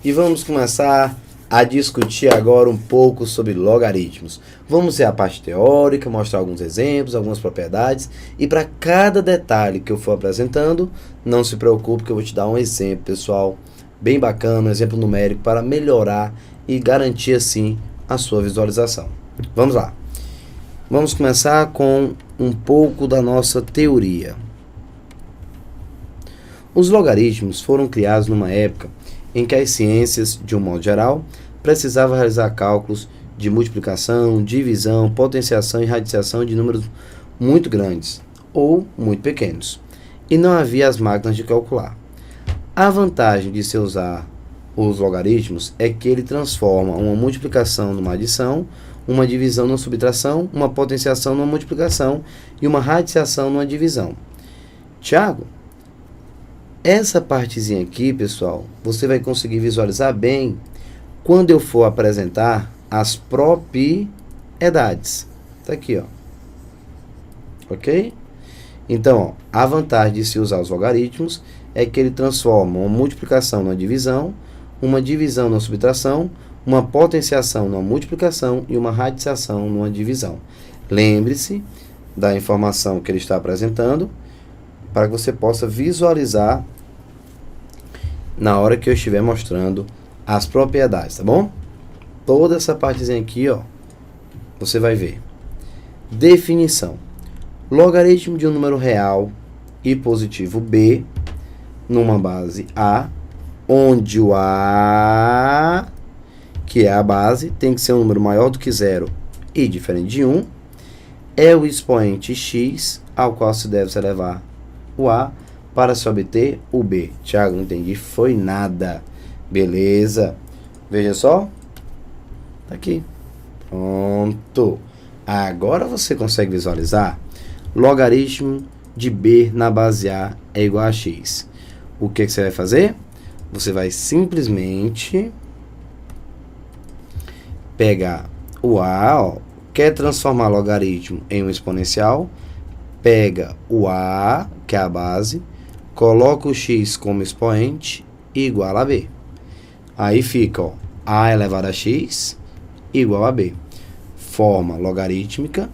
e vamos começar a discutir agora um pouco sobre logaritmos. Vamos ver a parte teórica, mostrar alguns exemplos, algumas propriedades, e para cada detalhe que eu for apresentando, não se preocupe que eu vou te dar um exemplo, pessoal, bem bacana, um exemplo numérico para melhorar e garantir assim a sua visualização. Vamos lá. Vamos começar com um pouco da nossa teoria. Os logaritmos foram criados numa época em que as ciências, de um modo geral, precisavam realizar cálculos de multiplicação, divisão, potenciação e radiciação de números muito grandes ou muito pequenos, e não havia as máquinas de calcular. A vantagem de se usar os logaritmos é que ele transforma uma multiplicação numa adição, uma divisão numa subtração, uma potenciação numa multiplicação e uma radiciação numa divisão. Tiago, essa partezinha aqui, pessoal, você vai conseguir visualizar bem quando eu for apresentar as propriedades. Tá aqui, ó. Ok? Então, ó, a vantagem de se usar os logaritmos é que ele transforma uma multiplicação numa divisão, uma divisão numa subtração, uma potenciação numa multiplicação e uma radiciação numa divisão. Lembre-se da informação que ele está apresentando para que você possa visualizar na hora que eu estiver mostrando as propriedades, tá bom? Toda essa partezinha aqui, ó, você vai ver. Definição. Logaritmo de um número real e positivo b numa base A, onde o A, que é a base, tem que ser um número maior do que 0 e diferente de 1, é o expoente x ao qual se deve se elevar o A para se obter o B. Tiago, não entendi, foi nada. Beleza. Veja só. Tá aqui. Pronto. Agora você consegue visualizar. Logaritmo de B na base A é igual a x. O que você vai fazer? Você vai simplesmente pegar o A, ó, quer transformar logaritmo em um exponencial, pega o A, que é a base, coloca o x como expoente e igual a b. Aí fica, ó, a elevado a x igual a b. Forma logarítmica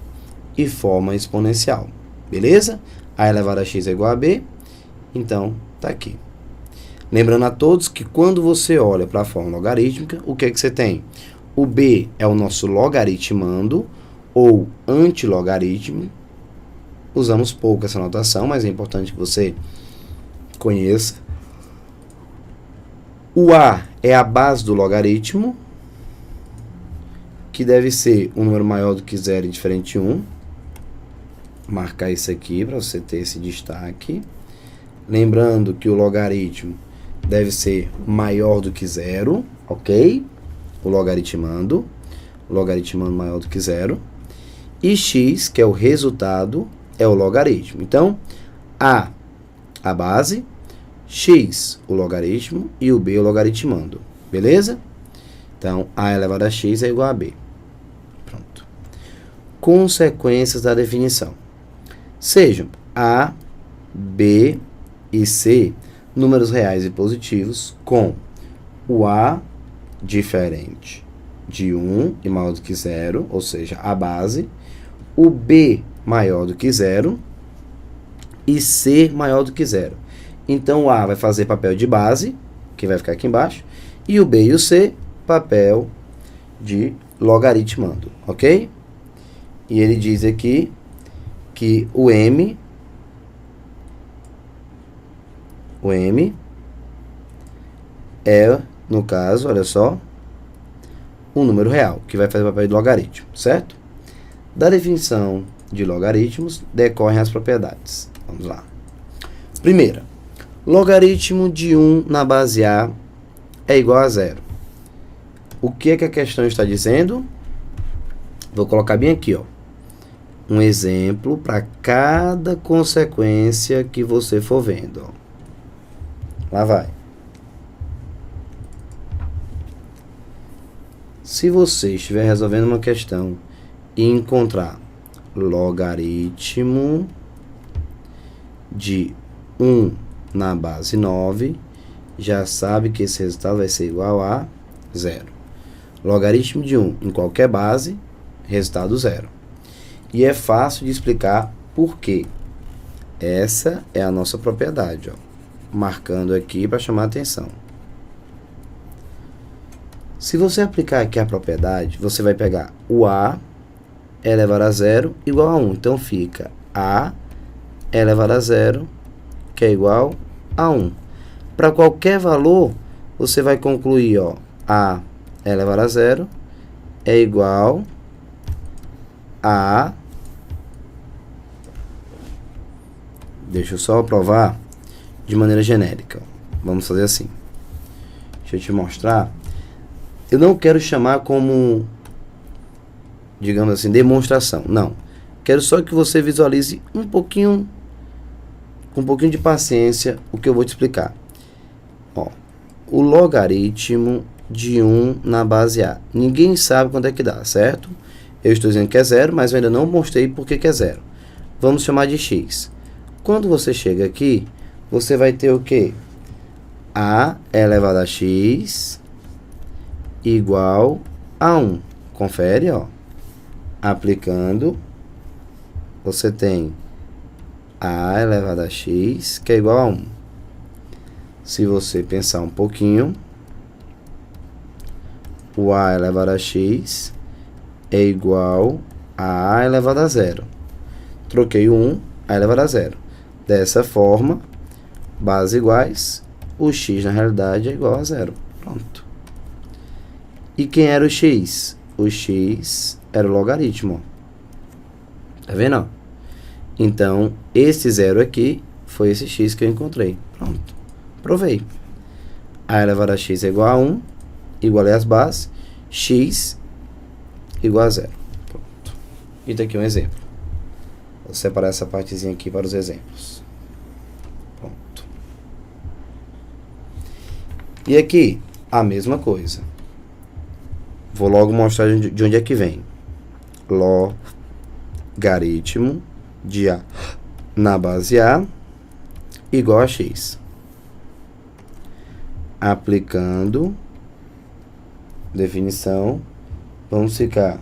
e forma exponencial. Beleza? A elevado a x é igual a b. Então, tá aqui. Lembrando a todos que quando você olha para a forma logarítmica, o que é que você tem? O b é o nosso logaritmando ou antilogaritmo. Usamos pouco essa notação, mas é importante que você conheça. O A é a base do logaritmo, que deve ser um número maior do que 0 e diferente de 1. Marcar isso aqui para você ter esse destaque. Lembrando que o logaritmo deve ser maior do que 0, ok? O logaritmando maior do que 0. E x, que é o resultado, é o logaritmo. Então, A base, x o logaritmo e o b o logaritmando. Beleza? Então, a elevado a x é igual a b. Pronto. Consequências da definição. Sejam a, b e c números reais e positivos com o a diferente de 1 e maior do que 0, ou seja, a base, o b maior do que 0 e c maior do que 0. Então, o A vai fazer papel de base, que vai ficar aqui embaixo, e o B e o C, papel de logaritmando, ok? E ele diz aqui que o M é, no caso, olha só, um número real, que vai fazer papel de logaritmo, certo? Da definição de logaritmos decorrem as propriedades. Vamos lá. Primeira, logaritmo de 1 na base A é igual a 0. O que é que a questão está dizendo? Vou colocar bem aqui, ó, um exemplo para cada consequência que você for vendo. Ó. Lá vai. Se você estiver resolvendo uma questão e encontrar logaritmo de 1 na base 9 já sabe que esse resultado vai ser igual a zero. Logaritmo de 1 em qualquer base, resultado zero. E é fácil de explicar por quê. Essa é a nossa propriedade, ó, marcando aqui para chamar a atenção. Se você aplicar aqui a propriedade, você vai pegar o A elevado a zero igual a 1. Então fica A elevado a zero, que é igual a 1. Para qualquer valor, você vai concluir, ó, A elevado a zero é igual a... Deixa eu só provar de maneira genérica. Vamos fazer assim. Deixa eu te mostrar. Eu não quero chamar como, digamos assim, demonstração. Não. Quero só que você visualize um pouquinho, com um pouquinho de paciência, o que eu vou te explicar. Ó, o logaritmo de 1 na base A. Ninguém sabe quanto é que dá, certo? Eu estou dizendo que é zero, mas eu ainda não mostrei por que é zero. Vamos chamar de x. Quando você chega aqui, você vai ter o quê? A elevado a x igual a 1. Confere, ó. Aplicando, você tem A elevado a x, que é igual a 1. Se você pensar um pouquinho, o A elevado a x é igual a elevado a zero. Troquei o 1, A elevado a zero. Dessa forma, bases iguais, o x na realidade é igual a zero. Pronto. E quem era o x? O x era o logaritmo. Tá vendo? Então, esse zero aqui foi esse x que eu encontrei. Pronto. Provei. A elevado a x é igual a 1. Igualei as bases. X igual a zero. Pronto. E daqui um exemplo. Vou separar essa partezinha aqui para os exemplos. Pronto. E aqui, a mesma coisa. Vou logo mostrar de onde é que vem. Logaritmo de A na base A igual a x. Aplicando definição, vamos ficar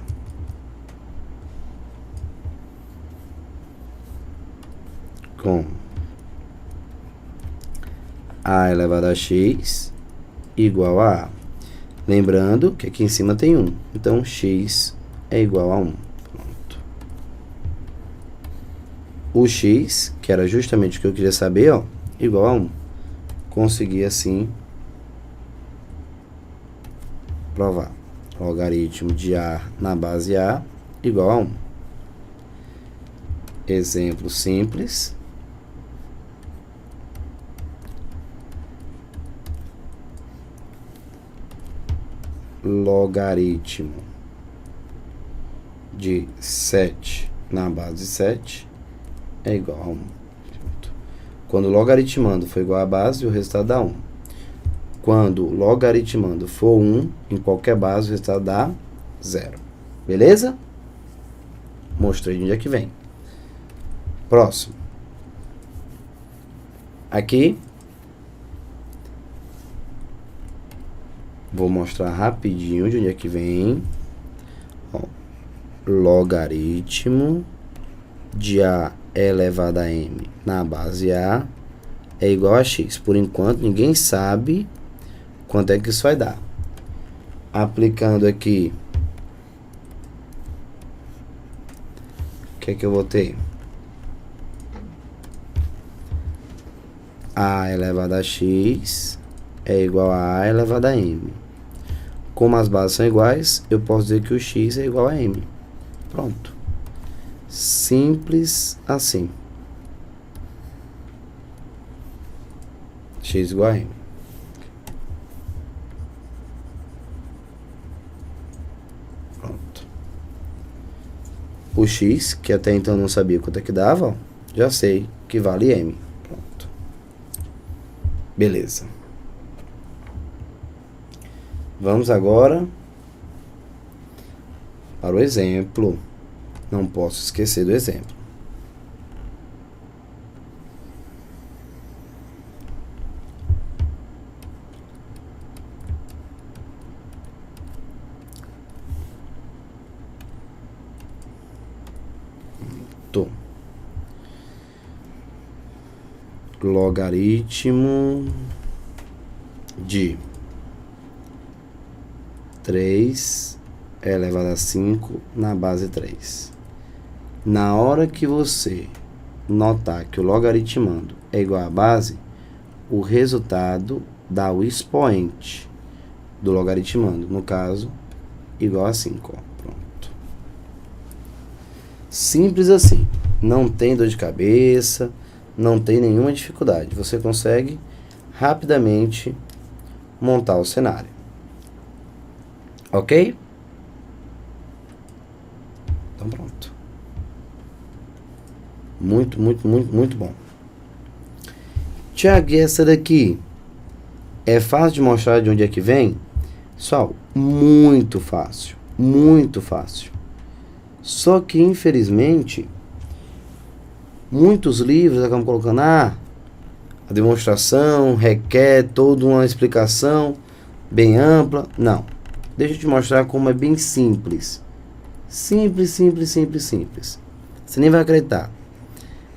com A elevado a x igual a A. Lembrando que aqui em cima tem 1. Então, x é igual a 1. Pronto. O x, que era justamente o que eu queria saber, ó, igual a 1. Consegui, assim, provar. Logaritmo de A na base A igual a 1. Exemplo simples. Logaritmo de 7 na base 7 é igual a 1. Quando logaritmando for igual a base, o resultado dá 1. Quando logaritmando for 1, em qualquer base, o resultado dá 0. Beleza? Mostrei de onde é que vem. Próximo. Aqui, vou mostrar rapidinho de onde é que vem. Ó, logaritmo de A elevado a m na base A é igual a x. Por enquanto, ninguém sabe quanto é que isso vai dar. Aplicando aqui, o que é que eu vou ter? A elevado a x é igual a A elevado a m. Como as bases são iguais, eu posso dizer que o x é igual a m. Pronto. Simples assim. X igual a m. Pronto. O x, que até então não sabia quanto é que dava, ó, já sei que vale m. Pronto. Beleza. Vamos agora para o exemplo. Não posso esquecer do exemplo. Pronto. Logaritmo de 3 elevado a 5 na base 3. Na hora que você notar que o logaritmando é igual à base, o resultado dá o expoente do logaritmando, no caso, igual a 5. Ó. Pronto. Simples assim. Não tem dor de cabeça, não tem nenhuma dificuldade. Você consegue rapidamente montar o cenário. Ok? Então pronto. Muito, muito, muito, muito bom. Tiago, e essa daqui é fácil de mostrar de onde é que vem? Pessoal, muito fácil. Muito fácil. Só que, infelizmente, muitos livros acabam colocando, a demonstração requer toda uma explicação bem ampla. Não. Deixa eu te mostrar como é bem simples. Simples, simples, simples, simples. Você nem vai acreditar.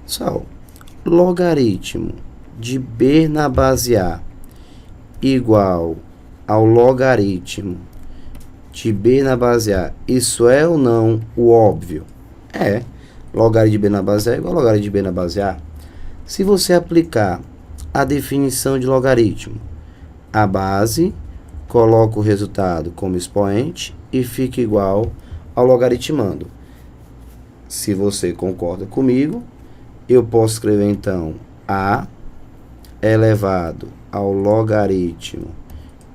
Pessoal, logaritmo de b na base a igual ao logaritmo de b na base a. Isso é ou não o óbvio? É. Logaritmo de b na base a é igual ao logaritmo de b na base a. Se você aplicar a definição de logaritmo, a base coloca o resultado como expoente e fica igual ao logaritmando. Se você concorda comigo, eu posso escrever então a elevado ao logaritmo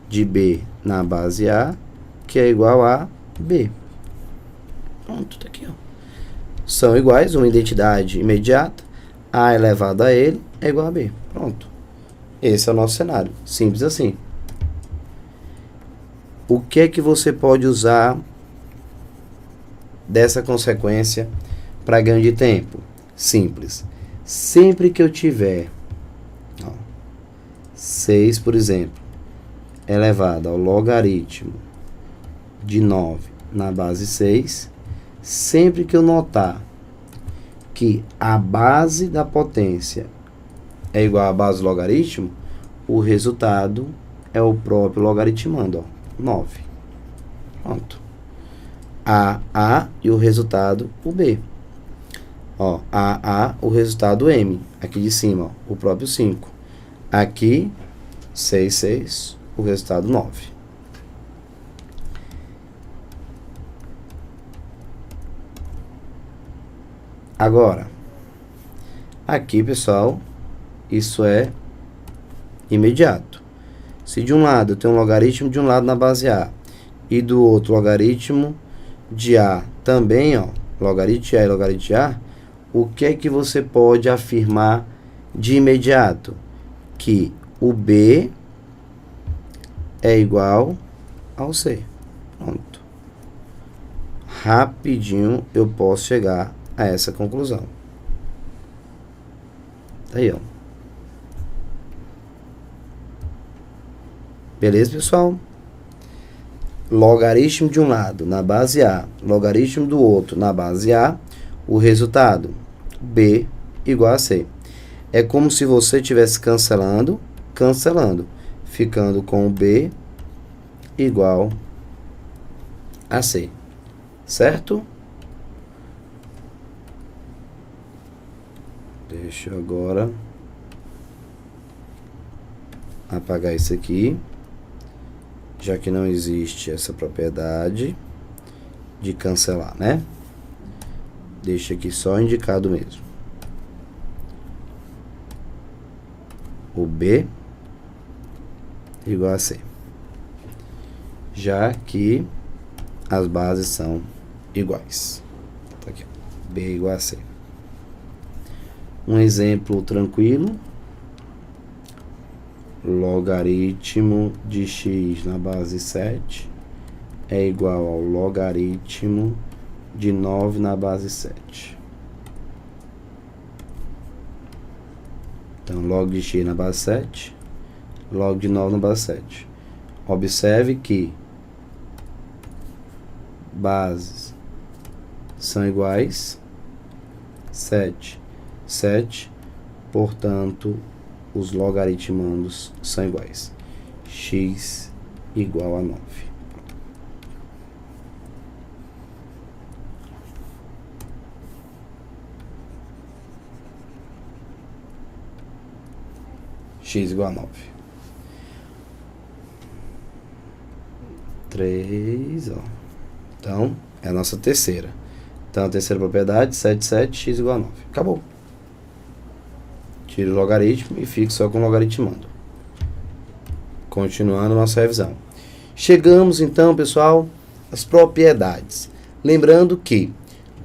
de b na base a, que é igual a b. Pronto, tá aqui, ó. São iguais, uma identidade imediata, a elevado a ele é igual a b. Pronto. Esse é o nosso cenário. Simples assim. O que é que você pode usar dessa consequência para ganho de tempo? Simples. Sempre que eu tiver 6, por exemplo, elevado ao logaritmo de 9 na base 6, sempre que eu notar que a base da potência é igual à base do logaritmo, o resultado é o próprio logaritmando, ó, 9. Pronto. A e o resultado, o B. Ó, A, o resultado M. Aqui de cima, ó, o próprio 5. Aqui, 6, 6, o resultado 9. Agora, aqui, pessoal, isso é imediato. Se de um lado eu tenho um logaritmo de um lado na base A e do outro logaritmo de A também, ó, logaritmo de A e logaritmo de A, o que é que você pode afirmar de imediato? Que o B é igual ao C. Pronto. Rapidinho eu posso chegar a essa conclusão. Tá aí, ó. Beleza, pessoal? Logaritmo de um lado na base A, logaritmo do outro na base A, o resultado B igual a C. É como se você estivesse cancelando, ficando com o B igual a C. Certo? Deixa eu agora apagar isso aqui, já que não existe essa propriedade de cancelar, né? Deixa aqui só indicado mesmo. O B igual a C. Já que as bases são iguais. Tá aqui, ó. B igual a C. Um exemplo tranquilo. Logaritmo de x na base 7 é igual ao logaritmo de 9 na base 7. Então, log de x na base 7, log de 9 na base 7. Observe que bases são iguais, 7, 7. Portanto, os logaritmandos são iguais. X igual a 9. X igual a 9. 3, ó. Então, é a nossa terceira. Então, a terceira propriedade, 7, 7, x igual a 9. Acabou. Tira o logaritmo e fica só com o logaritmando. Continuando nossa revisão. Chegamos, então, pessoal, às propriedades. Lembrando que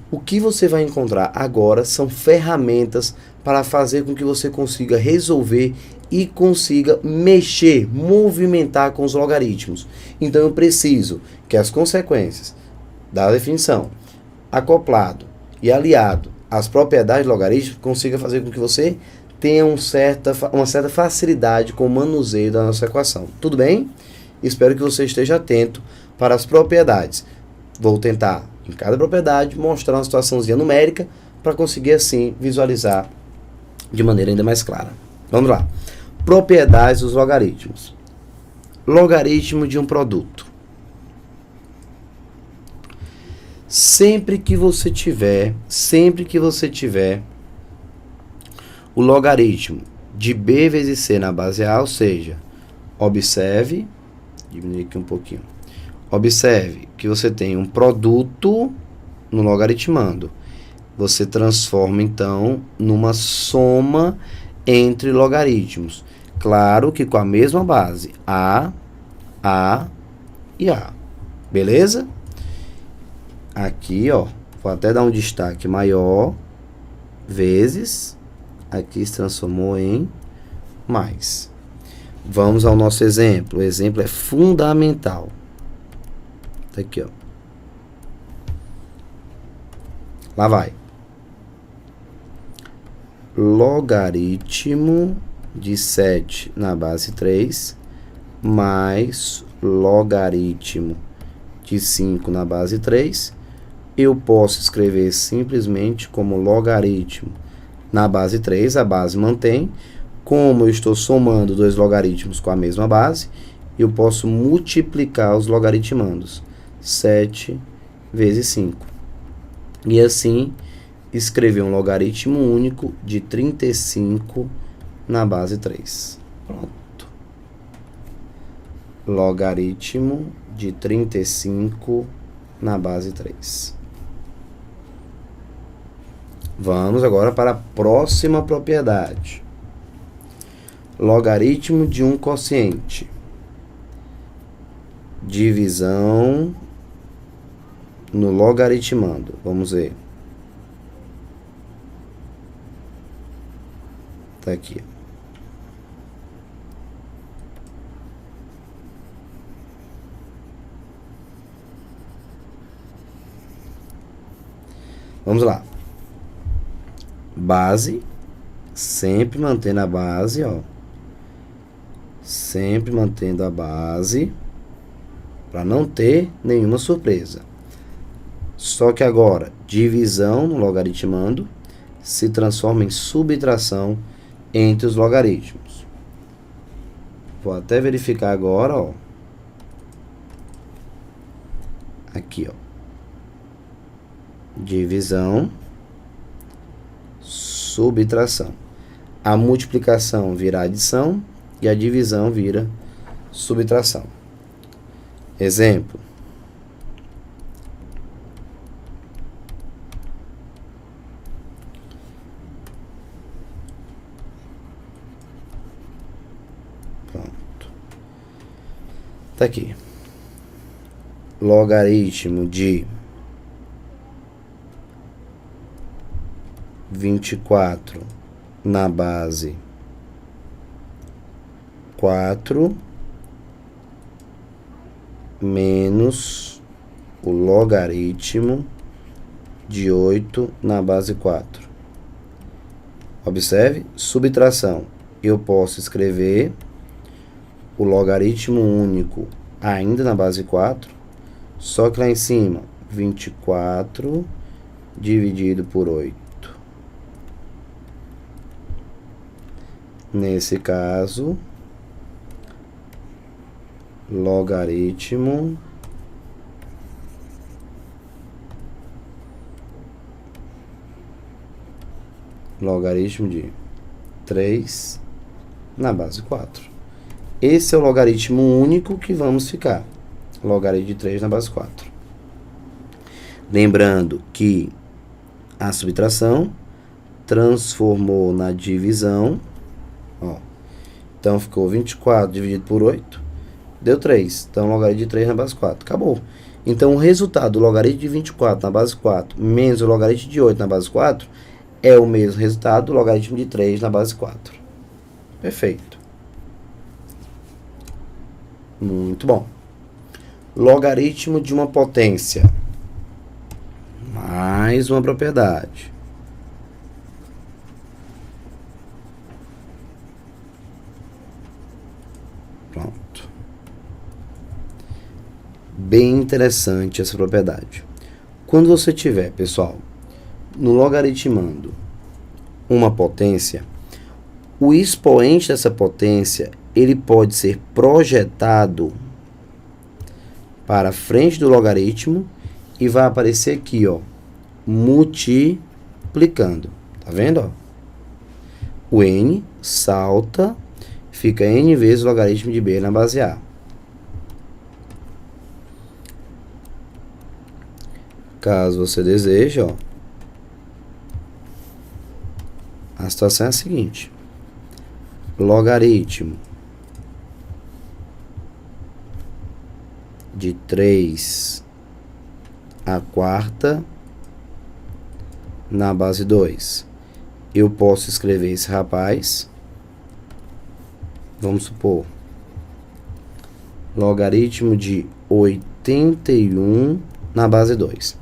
o que você vai encontrar agora são ferramentas para fazer com que você consiga resolver e consiga mexer, movimentar com os logaritmos. Então, eu preciso que as consequências da definição, acoplado e aliado às propriedades logarítmicas, consiga fazer com que você tenha uma certa facilidade com o manuseio da nossa equação. Tudo bem? Espero que você esteja atento para as propriedades. Vou tentar, em cada propriedade, mostrar uma situaçãozinha numérica para conseguir, assim, visualizar de maneira ainda mais clara. Vamos lá. Propriedades dos logaritmos. Logaritmo de um produto. Sempre que você tiver o logaritmo de b vezes c na base A, ou seja, observe, diminuir aqui um pouquinho, observe que você tem um produto no logaritmando. Você transforma, então, numa soma entre logaritmos. Claro que com a mesma base, A e A. Beleza? Aqui, ó, vou até dar um destaque maior, vezes, aqui se transformou em mais. Vamos ao nosso exemplo. O exemplo é fundamental. Tá aqui, ó. Lá vai. Logaritmo de 7 na base 3 mais logaritmo de 5 na base 3. Eu posso escrever simplesmente como logaritmo na base 3, a base mantém. Como eu estou somando dois logaritmos com a mesma base, eu posso multiplicar os logaritmandos. 7 vezes 5. E assim, escrever um logaritmo único de 35 na base 3. Pronto. Logaritmo de 35 na base 3. Vamos agora para a próxima propriedade. Logaritmo de um quociente. Divisão no logaritmando. Vamos ver. Tá aqui. Vamos lá. Base, sempre mantendo a base, ó. Sempre mantendo a base, para não ter nenhuma surpresa. Só que agora, divisão no logaritmando se transforma em subtração entre os logaritmos. Vou até verificar agora, ó. Aqui, ó. Divisão, subtração. A multiplicação vira adição e a divisão vira subtração. Exemplo. Pronto. Tá aqui. Logaritmo de 24 na base 4 menos o logaritmo de 8 na base 4. Observe, subtração. Eu posso escrever o logaritmo único ainda na base 4, só que lá em cima, 24 dividido por 8. Nesse caso, logaritmo de 3 na base 4. Esse é o logaritmo único que vamos ficar. Logaritmo de 3 na base 4. Lembrando que a subtração transformou na divisão. Ó. Então, ficou 24 dividido por 8. Deu 3. Então, logaritmo de 3 na base 4. Acabou. Então, o resultado do logaritmo de 24 na base 4 menos o logaritmo de 8 na base 4 é o mesmo resultado do logaritmo de 3 na base 4. Perfeito. Muito bom. Logaritmo de uma potência. Mais uma propriedade. Pronto. Bem interessante essa propriedade. Quando você tiver, pessoal, no logaritmando uma potência, o expoente dessa potência, ele pode ser projetado para frente do logaritmo e vai aparecer aqui, ó, multiplicando. Tá vendo, ó? O n salta, fica n vezes o logaritmo de b na base a. Caso você deseje, ó, a situação é a seguinte: logaritmo de 3 a quarta na base 2. Eu posso escrever esse rapaz, vamos supor, logaritmo de 81 na base 2.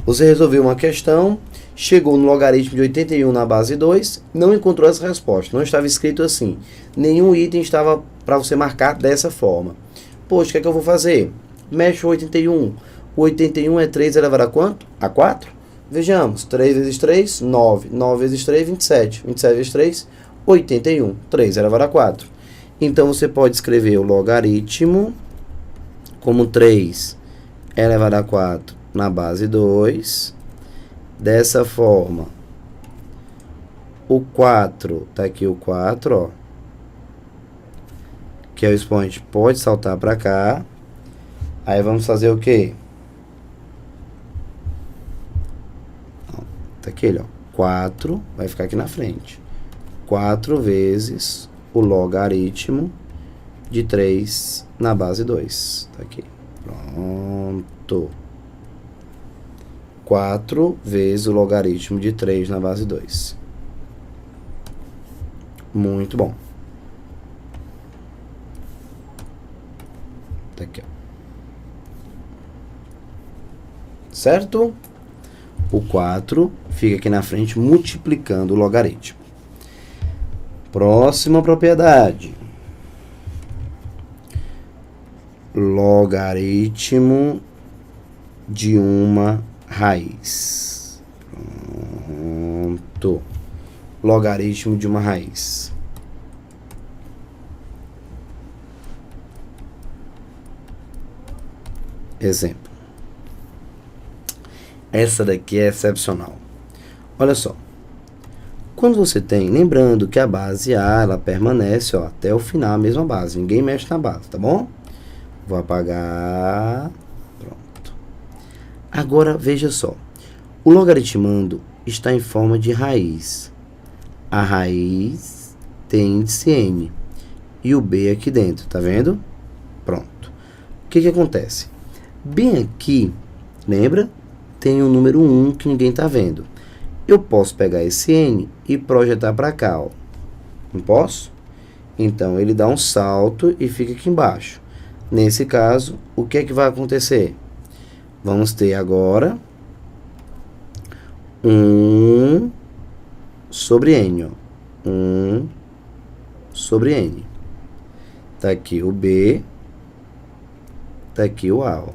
Você resolveu uma questão, chegou no logaritmo de 81 na base 2, não encontrou essa resposta, não estava escrito assim. Nenhum item estava para você marcar dessa forma. Poxa, o que é que eu vou fazer? Mexe o 81. O 81 é 3 elevado a quanto? A 4? Vejamos. 3 vezes 3, 9. 9 vezes 3, 27. 27 vezes 3, 81. 3 elevado a 4. Então, você pode escrever o logaritmo como 3 elevado a 4 na base 2. Dessa forma, o 4, tá aqui o 4, ó, que é o expoente, pode saltar para cá. Aí vamos fazer o quê? Tá aqui ele, ó, 4, vai ficar aqui na frente. 4 vezes o logaritmo de 3 na base 2. Tá aqui. Pronto. 4 vezes o logaritmo de 3 na base 2. Muito bom. Tá aqui, ó. Certo? O 4 fica aqui na frente multiplicando o logaritmo. Próxima propriedade. Logaritmo de uma raiz. Pronto. Logaritmo de uma raiz. Exemplo. Essa daqui é excepcional. Olha só. Quando você tem, lembrando que a base A, ela permanece, ó, até o final, a mesma base. Ninguém mexe na base, tá bom? Vou apagar. Pronto. Agora, veja só. O logaritmando está em forma de raiz. A raiz tem índice n. E o b aqui dentro, tá vendo? Pronto. O que que acontece? Bem aqui, lembra? Tem o número 1 que ninguém está vendo. Eu posso pegar esse n e projetar para cá, ó. Não posso? Então, ele dá um salto e fica aqui embaixo. Nesse caso, o que é que vai acontecer? Vamos ter agora 1 sobre n, ó. 1 sobre n. Tá aqui o b, tá aqui o a, ó.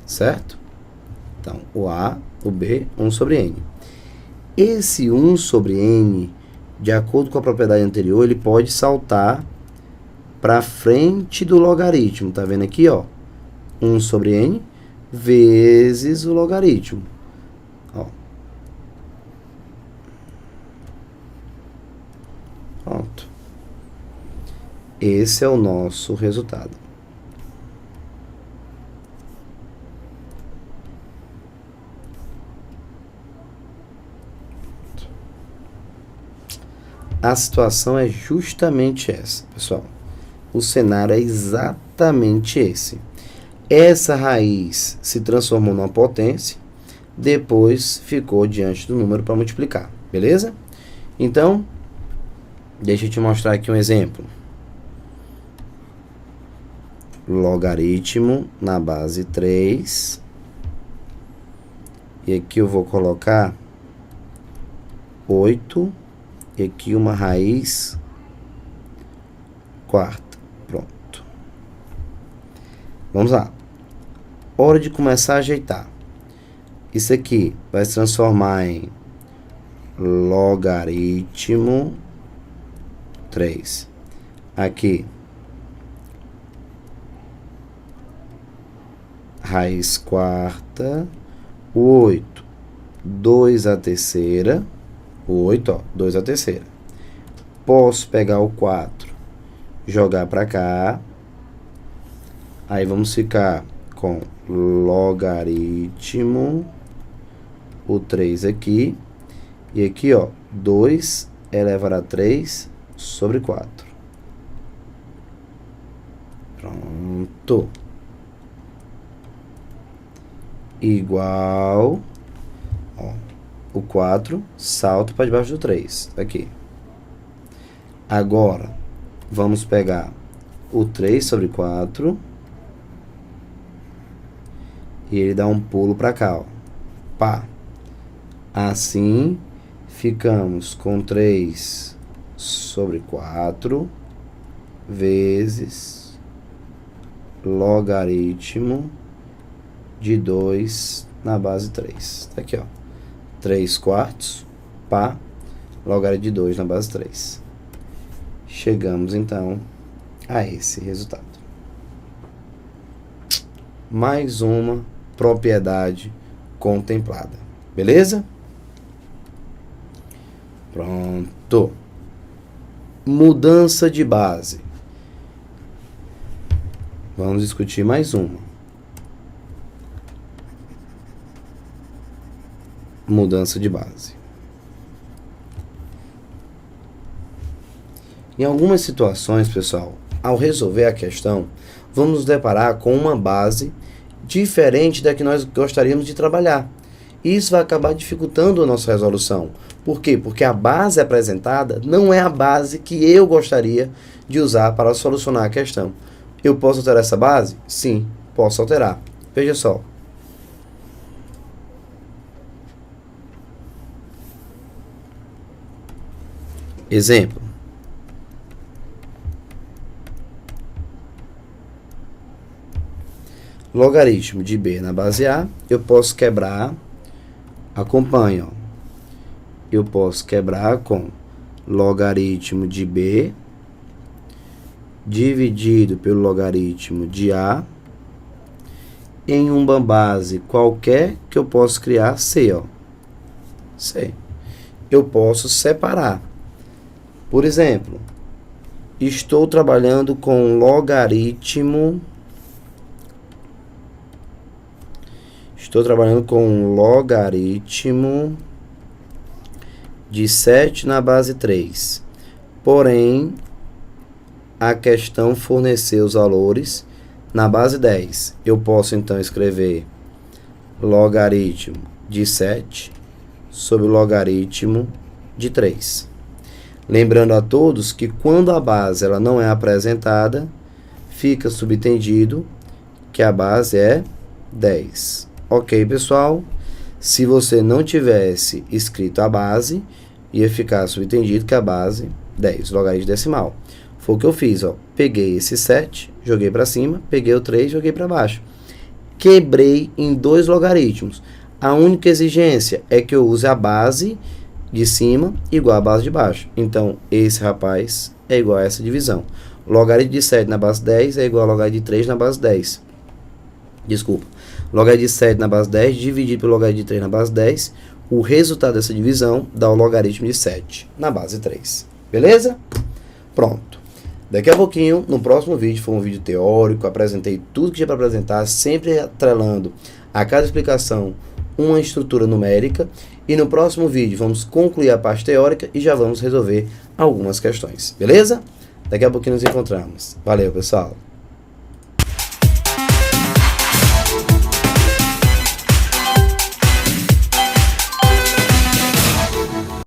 Certo? Então, o a, o b, 1 sobre n. Esse 1 sobre n de acordo com a propriedade anterior, ele pode saltar para frente do logaritmo. Tá vendo aqui, ó? 1 sobre n vezes o logaritmo. Ó. Pronto. Esse é o nosso resultado. A situação é justamente essa, pessoal. O cenário é exatamente esse. Essa raiz se transformou numa potência, depois ficou diante do número para multiplicar, beleza? Então, deixa eu te mostrar aqui um exemplo. Logaritmo na base 3. E aqui eu vou colocar 8. E aqui uma raiz quarta. Pronto. Vamos lá. Hora de começar a ajeitar. Isso aqui vai se transformar em logaritmo 3. Aqui, raiz quarta. O 8, 2 à terceira. O 8, ó, 2 à terceira. Posso pegar o 4, jogar para cá. Aí vamos ficar com logaritmo, o 3 aqui. E aqui, ó, 2 elevado a 3 sobre 4. Pronto. Igual, ó, o 4 salta para debaixo do 3, aqui. Agora, vamos pegar o 3 sobre 4 e ele dá um pulo para cá, ó. Pá. Assim, ficamos com 3 sobre 4 vezes logaritmo de 2 na base 3. Tá aqui, ó. 3 quartos, pá, logaritmo de 2 na base 3. Chegamos, então, a esse resultado. Mais uma propriedade contemplada. Beleza? Pronto. Mudança de base. Vamos discutir mais uma. Mudança de base. Em algumas situações, pessoal, ao resolver a questão, vamos nos deparar com uma base diferente da que nós gostaríamos de trabalhar. Isso vai acabar dificultando a nossa resolução. Por quê? Porque a base apresentada não é a base que eu gostaria de usar para solucionar a questão. Eu posso alterar essa base? Sim, posso alterar. Veja só. Exemplo. Logaritmo de b na base A, eu posso quebrar, acompanha, ó. Eu posso quebrar com logaritmo de b dividido pelo logaritmo de A em uma base qualquer que eu posso criar C, ó. C. Eu posso separar. Por exemplo, estou trabalhando com logaritmo. Estou trabalhando com logaritmo de 7 na base 3. Porém, a questão forneceu os valores na base 10. Eu posso, então, escrever logaritmo de 7 sobre o logaritmo de 3. Lembrando a todos que quando a base ela não é apresentada, fica subentendido que a base é 10. Ok, pessoal? Se você não tivesse escrito a base, ia ficar subentendido que a base 10, logaritmo decimal. Foi o que eu fiz, ó. Peguei esse 7, joguei para cima, peguei o 3, joguei para baixo. Quebrei em 2 logaritmos. A única exigência é que eu use a base de cima igual à base de baixo. Então, esse rapaz é igual a essa divisão. Logaritmo de 7 na base 10 é igual a logaritmo de 3 na base 10. Desculpa. Logaritmo de 7 na base 10 dividido pelo logaritmo de 3 na base 10. O resultado dessa divisão dá o logaritmo de 7 na base 3. Beleza? Pronto. Daqui a pouquinho, no próximo vídeo, foi um vídeo teórico, apresentei tudo que tinha para apresentar, sempre atrelando a cada explicação uma estrutura numérica. E no próximo vídeo vamos concluir a parte teórica e já vamos resolver algumas questões. Beleza? Daqui a pouquinho nos encontramos. Valeu, pessoal!